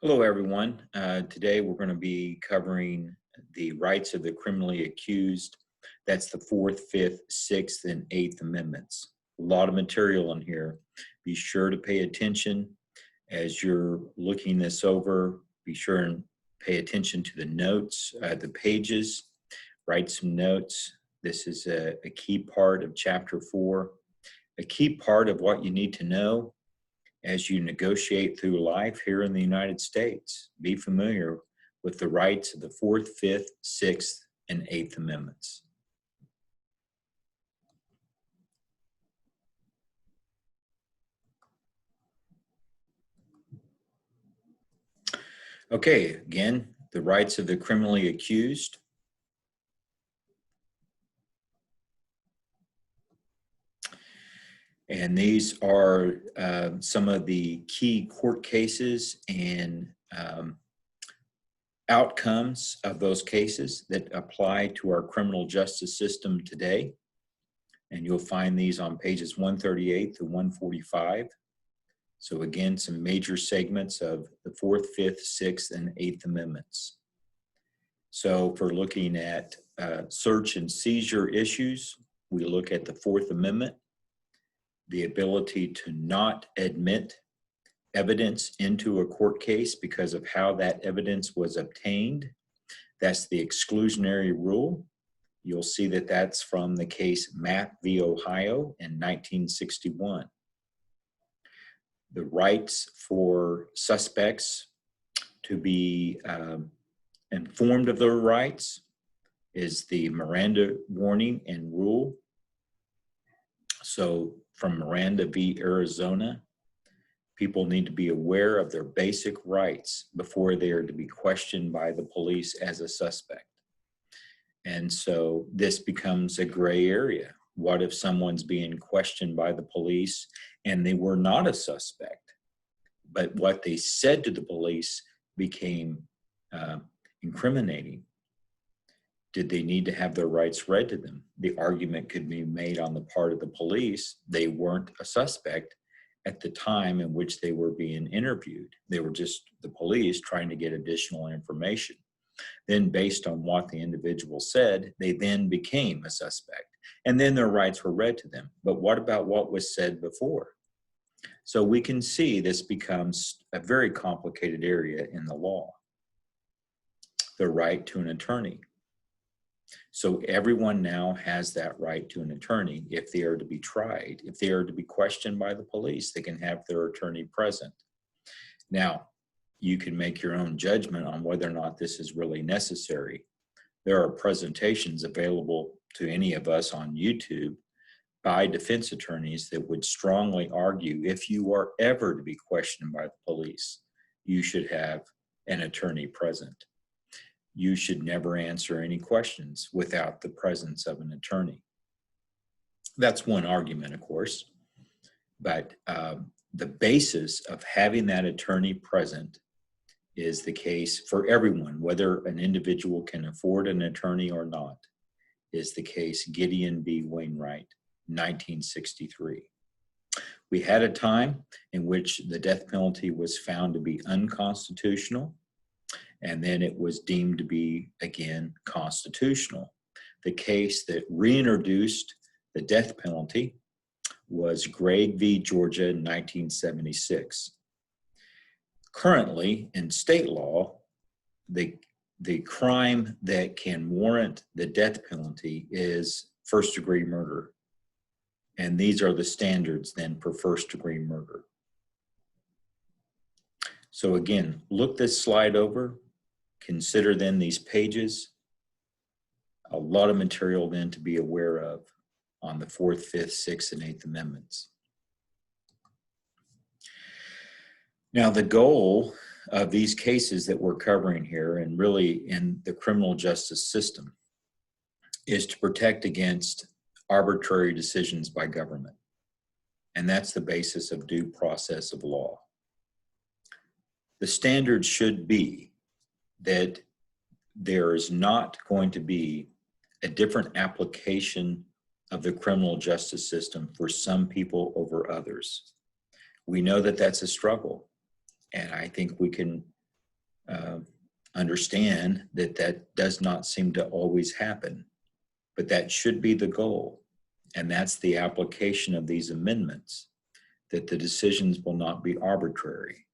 Hello, everyone. Today we're going to be covering the rights of the criminally accused. That's the 4th, 5th, 6th, and 8th Amendments. A lot of material in here. Be sure to pay attention as you're looking this over. Be sure and pay attention to the notes, the pages. Write some notes. This is a key part of Chapter 4, a key part of what you need to know as you negotiate through life here in the United States. Be familiar with the rights of the 4th, 5th, 6th, and 8th Amendments. Okay, again, the rights of the criminally accused. And these are some of the key court cases and outcomes of those cases that apply to our criminal justice system today. And you'll find these on pages 138 to 145. So again, some major segments of the 4th, 5th, 6th, and 8th Amendments. So for looking at search and seizure issues, we look at the 4th Amendment, the ability to not admit evidence into a court case because of how that evidence was obtained. That's the exclusionary rule. You'll see that that's from the case Mapp v. Ohio in 1961. The rights for suspects to be informed of their rights is the Miranda warning and rule. So from Miranda v. Arizona, people need to be aware of their basic rights before they are to be questioned by the police as a suspect. And so this becomes a gray area. What if someone's being questioned by the police and they were not a suspect, but what they said to the police became incriminating? Did they need to have their rights read to them? The argument could be made on the part of the police. They weren't a suspect at the time in which they were being interviewed. They were just the police trying to get additional information. Then based on what the individual said, they then became a suspect. And then their rights were read to them. But what about what was said before? So we can see this becomes a very complicated area in the law. The right to an attorney. So everyone now has that right to an attorney if they are to be tried. If they are to be questioned by the police, they can have their attorney present. Now, you can make your own judgment on whether or not this is really necessary. There are presentations available to any of us on YouTube by defense attorneys that would strongly argue if you are ever to be questioned by the police, you should have an attorney present. You should never answer any questions without the presence of an attorney. That's one argument, of course, but the basis of having that attorney present is the case for everyone, whether an individual can afford an attorney or not, is the case Gideon v. Wainwright, 1963. We had a time in which the death penalty was found to be unconstitutional, and then it was deemed to be, again, constitutional. The case that reintroduced the death penalty was Gregg v. Georgia in 1976. Currently, in state law, the crime that can warrant the death penalty is first-degree murder. And these are the standards then for first-degree murder. So again, look this slide over. Consider then these pages. A lot of material then to be aware of on the 4th, 5th, 6th, and 8th Amendments. Now, the goal of these cases that we're covering here, and really in the criminal justice system, is to protect against arbitrary decisions by government. And that's the basis of due process of law. The standard should be that there is not going to be a different application of the criminal justice system for some people over others. We know that that's a struggle. And I think we can understand that that does not seem to always happen, but that should be the goal. And that's the application of these amendments, that the decisions will not be arbitrary,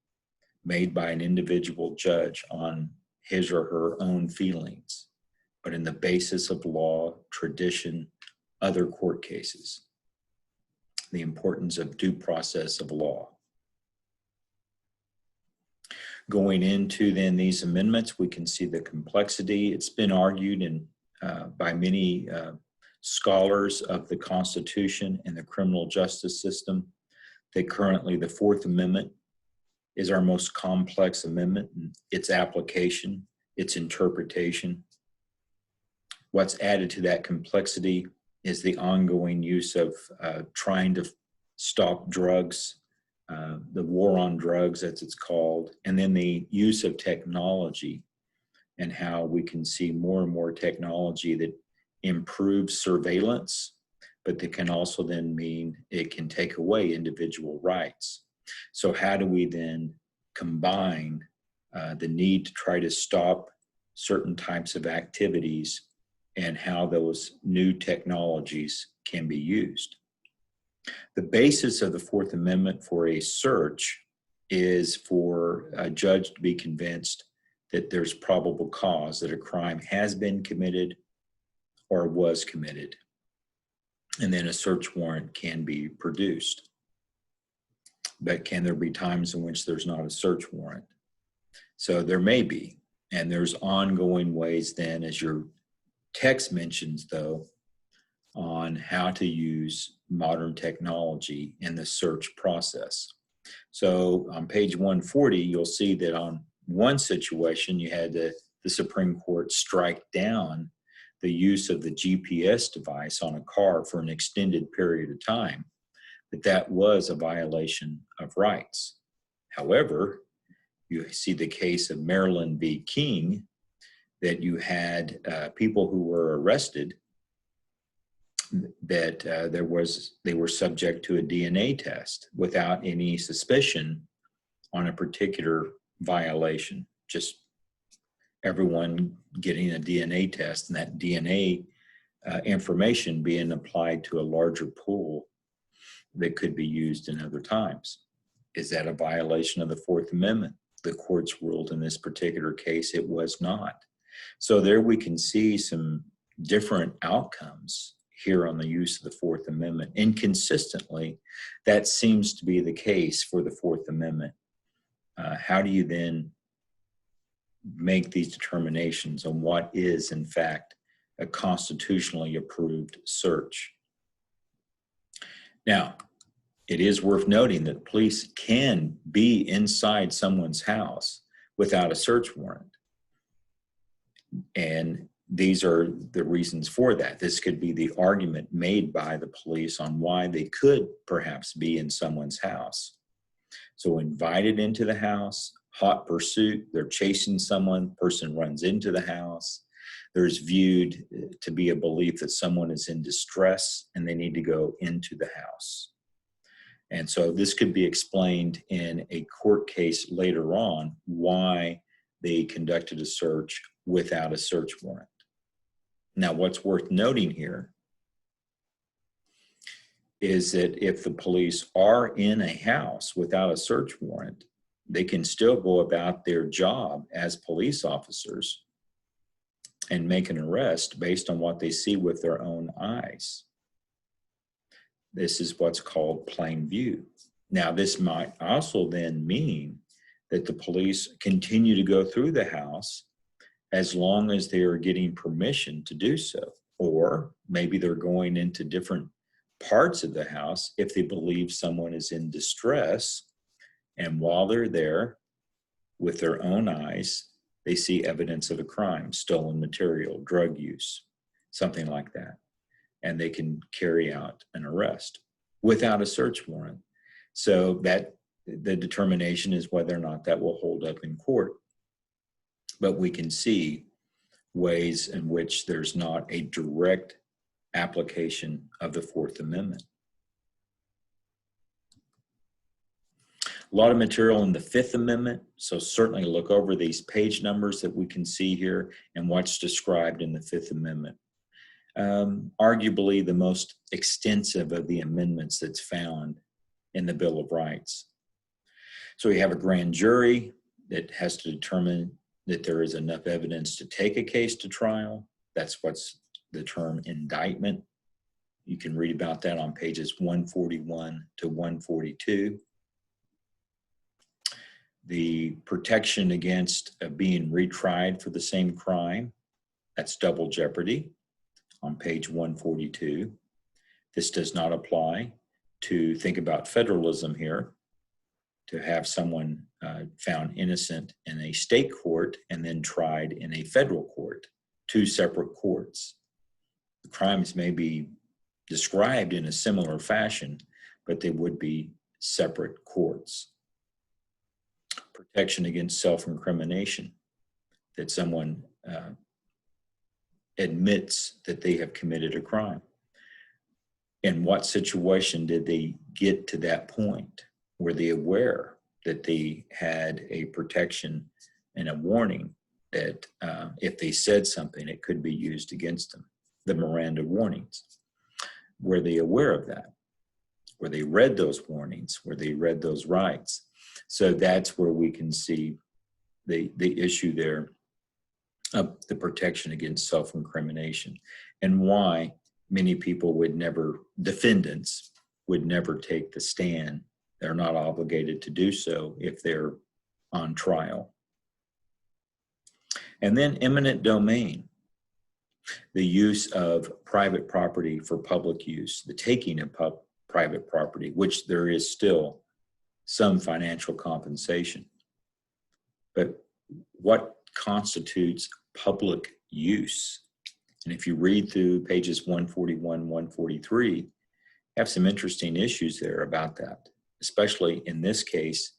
made by an individual judge on his or her own feelings, but in the basis of law, tradition, other court cases. The importance of due process of law. Going into then these amendments, we can see the complexity. It's been argued by many scholars of the Constitution and the criminal justice system that currently the Fourth Amendment is our most complex amendment, and its application, its interpretation. What's added to that complexity is the ongoing use of trying to stop drugs, the war on drugs, as it's called, and then the use of technology and how we can see more and more technology that improves surveillance, but that can also then mean it can take away individual rights. So how do we then combine the need to try to stop certain types of activities and how those new technologies can be used? The basis of the Fourth Amendment for a search is for a judge to be convinced that there's probable cause that a crime has been committed or was committed, and then a search warrant can be produced. But can there be times in which there's not a search warrant? So there may be, and there's ongoing ways then, as your text mentions though, on how to use modern technology in the search process. So on page 140, you'll see that on one situation, you had the Supreme Court strike down the use of the GPS device on a car for an extended period of time, that was a violation of rights. However, you see the case of Maryland v. King, that you had people who were arrested that they were subject to a DNA test without any suspicion on a particular violation, just everyone getting a DNA test and that DNA information being applied to a larger pool that could be used in other times. Is that a violation of the Fourth Amendment? The courts ruled in this particular case it was not. So there we can see some different outcomes here on the use of the Fourth Amendment. Inconsistently, that seems to be the case for the Fourth Amendment. How do you then make these determinations on what is, in fact, a constitutionally approved search? Now, it is worth noting that police can be inside someone's house without a search warrant. And these are the reasons for that. This could be the argument made by the police on why they could perhaps be in someone's house. So invited into the house, hot pursuit, they're chasing someone, person runs into the house. There's viewed to be a belief that someone is in distress and they need to go into the house. And so this could be explained in a court case later on why they conducted a search without a search warrant. Now, what's worth noting here is that if the police are in a house without a search warrant, they can still go about their job as police officers and make an arrest based on what they see with their own eyes. This is what's called plain view. Now, this might also then mean that the police continue to go through the house as long as they are getting permission to do so. Or maybe they're going into different parts of the house if they believe someone is in distress. And while they're there with their own eyes, they see evidence of a crime, stolen material, drug use, something like that. And they can carry out an arrest without a search warrant. So that the determination is whether or not that will hold up in court. But we can see ways in which there's not a direct application of the Fourth Amendment. A lot of material in the Fifth Amendment, so certainly look over these page numbers that we can see here and what's described in the Fifth Amendment. Arguably the most extensive of the amendments that's found in the Bill of Rights. So we have a grand jury that has to determine that there is enough evidence to take a case to trial. That's what's the term indictment. You can read about that on pages 141 to 142. The protection against being retried for the same crime, that's double jeopardy on page 142. This does not apply to think about federalism here, to have someone found innocent in a state court and then tried in a federal court, two separate courts. The crimes may be described in a similar fashion, but they would be separate courts. Protection against self-incrimination, that someone admits that they have committed a crime. In what situation did they get to that point? Were they aware that they had a protection and a warning that if they said something, it could be used against them? The Miranda warnings. Were they aware of that? Were they read those warnings? Were they read those rights? So that's where we can see the issue there of the protection against self-incrimination, and why many people would never, defendants would never take the stand. They're not obligated to do so if they're on trial. And then eminent domain, the use of private property for public use, the taking of private property, which there is still some financial compensation. But what constitutes public use? And if you read through pages 141, 143, have some interesting issues there about that, especially in this case,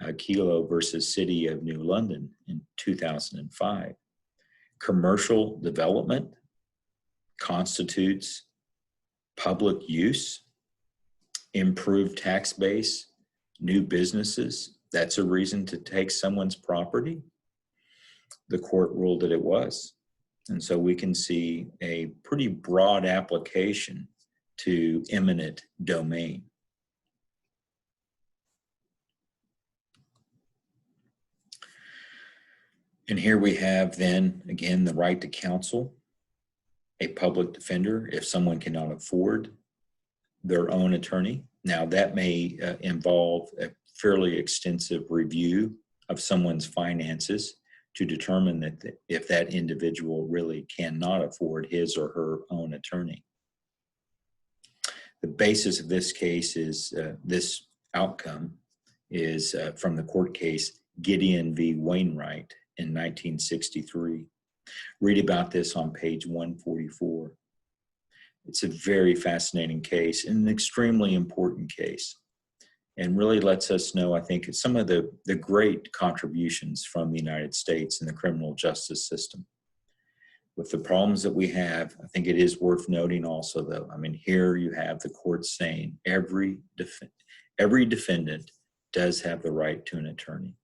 Kelo versus City of New London in 2005. Commercial development constitutes public use, improved tax base, new businesses. That's a reason to take someone's property. The court ruled that it was. And so we can see a pretty broad application to eminent domain. And here we have then, again, the right to counsel, a public defender, if someone cannot afford their own attorney. Now, that may involve a fairly extensive review of someone's finances to determine that if that individual really cannot afford his or her own attorney. The basis of this case is, this outcome is from the court case Gideon v. Wainwright in 1963. Read about this on page 144. It's a very fascinating case and an extremely important case, and really lets us know, I think, some of the great contributions from the United States in the criminal justice system. With the problems that we have, I think it is worth noting also, though, I mean, here you have the court saying every defendant does have the right to an attorney.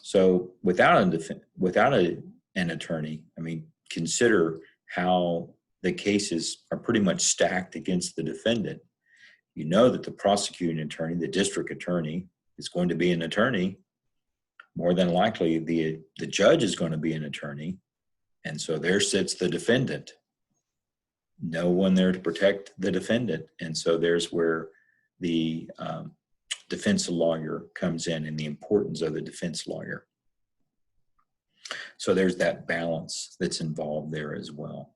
So without an attorney, I mean, consider how the cases are pretty much stacked against the defendant. You know that the prosecuting attorney, the district attorney, is going to be an attorney. More than likely, the judge is going to be an attorney. And so there sits the defendant. No one there to protect the defendant. And so there's where the defense lawyer comes in, and the importance of the defense lawyer. So there's that balance that's involved there as well.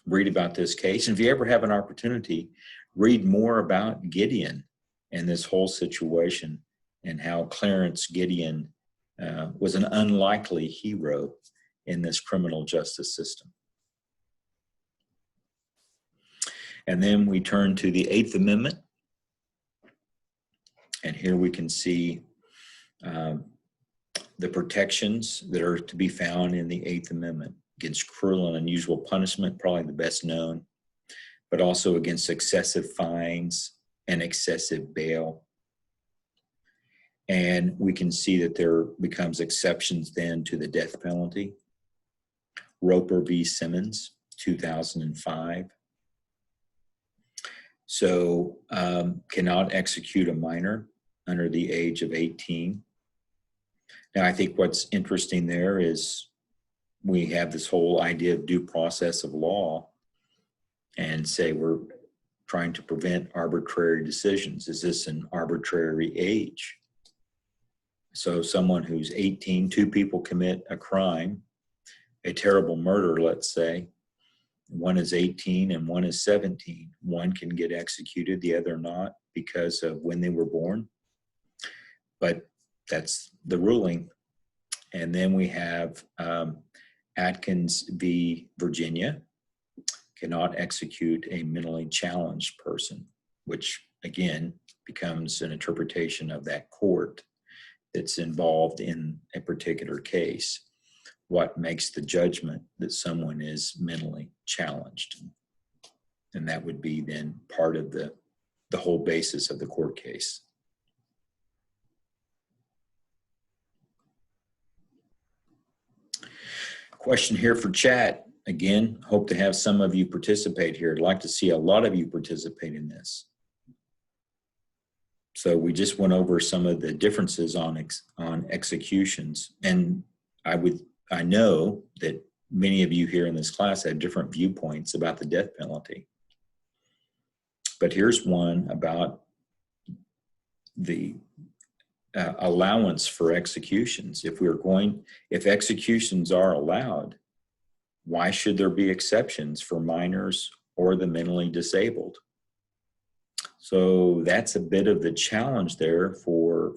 Read about this case. And if you ever have an opportunity, read more about Gideon and this whole situation, and how Clarence Gideon was an unlikely hero in this criminal justice system. And then we turn to the Eighth Amendment. And here we can see the protections that are to be found in the Eighth Amendment against cruel and unusual punishment, probably the best known, but also against excessive fines and excessive bail. And we can see that there becomes exceptions then to the death penalty. Roper v. Simmons, 2005. So cannot execute a minor under the age of 18. Now, I think what's interesting there is we have this whole idea of due process of law and say we're trying to prevent arbitrary decisions. Is this an arbitrary age? So someone who's 18, two people commit a crime, a terrible murder, let's say. One is 18 and one is 17. One can get executed, the other not, because of when they were born. But that's the ruling. And then we have Atkins v. Virginia, cannot execute a mentally challenged person, which again becomes an interpretation of that court that's involved in a particular case. What makes the judgment that someone is mentally challenged? And that would be then part of the whole basis of the court case. Question here for chat. Again, hope to have some of you participate here. I'd like to see a lot of you participate in this. So we just went over some of the differences on executions, and I know that many of you here in this class have different viewpoints about the death penalty. But here's one about the allowance for executions. If executions are allowed, why should there be exceptions for minors or the mentally disabled? So that's a bit of the challenge there for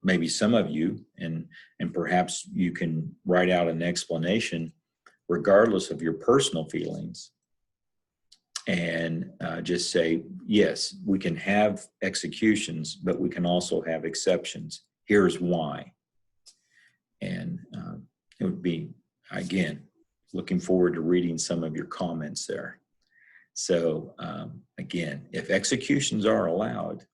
maybe some of you, and perhaps you can write out an explanation regardless of your personal feelings, and just say, yes, we can have executions, but we can also have exceptions. Here's why. And it would be, again, looking forward to reading some of your comments there. So again, if executions are allowed,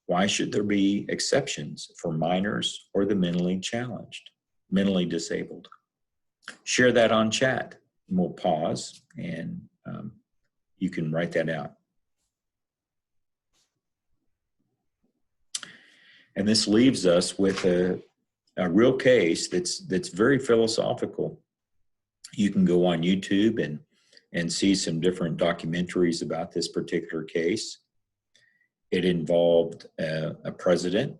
why should there be exceptions for minors or the mentally challenged, mentally disabled? Share that on chat, and we'll pause, and you can write that out. And this leaves us with a real case that's very philosophical. You can go on YouTube and see some different documentaries about this particular case. It involved a president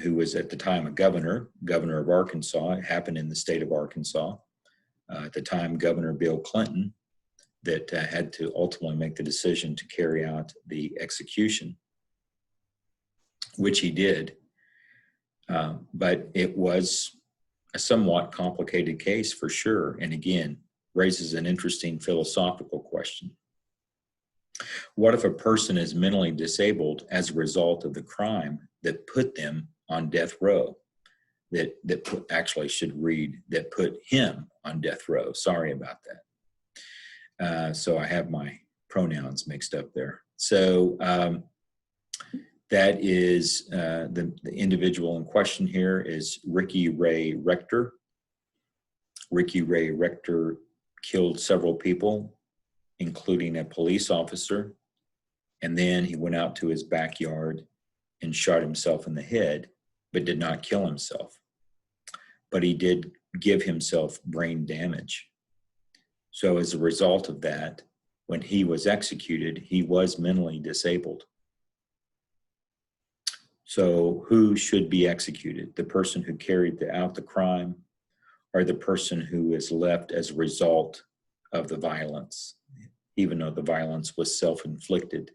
who was at the time a governor of Arkansas. It happened in the state of Arkansas. At the time, Governor Bill Clinton, that had to ultimately make the decision to carry out the execution, which he did. But it was a somewhat complicated case for sure. And again, raises an interesting philosophical question. What if a person is mentally disabled as a result of the crime that put them on death row? Actually should read that put him on death row. Sorry about that. So I have my pronouns mixed up there. So that is the individual in question here is Ricky Ray Rector. Ricky Ray Rector killed several people, including a police officer, and then he went out to his backyard and shot himself in the head, but did not kill himself. But he did give himself brain damage. So as a result of that, when he was executed, he was mentally disabled. So who should be executed? The person who carried out the crime, or the person who is left as a result of the violence, even though the violence was self-inflicted?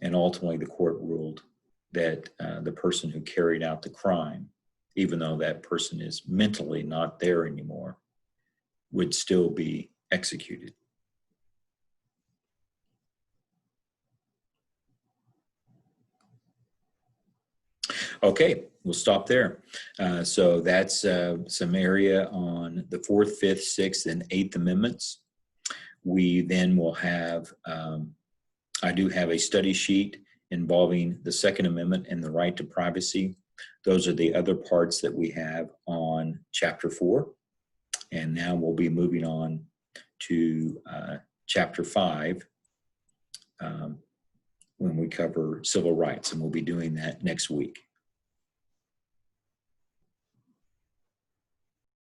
And ultimately the court ruled that the person who carried out the crime, even though that person is mentally not there anymore, would still be executed. Okay, we'll stop there. So that's some area on the 4th, 5th, 6th, and 8th Amendments. We then will have, I do have a study sheet involving the 2nd Amendment and the right to privacy. those are the other parts that we have on Chapter 4. And now we'll be moving on to Chapter 5 when we cover civil rights, and we'll be doing that next week.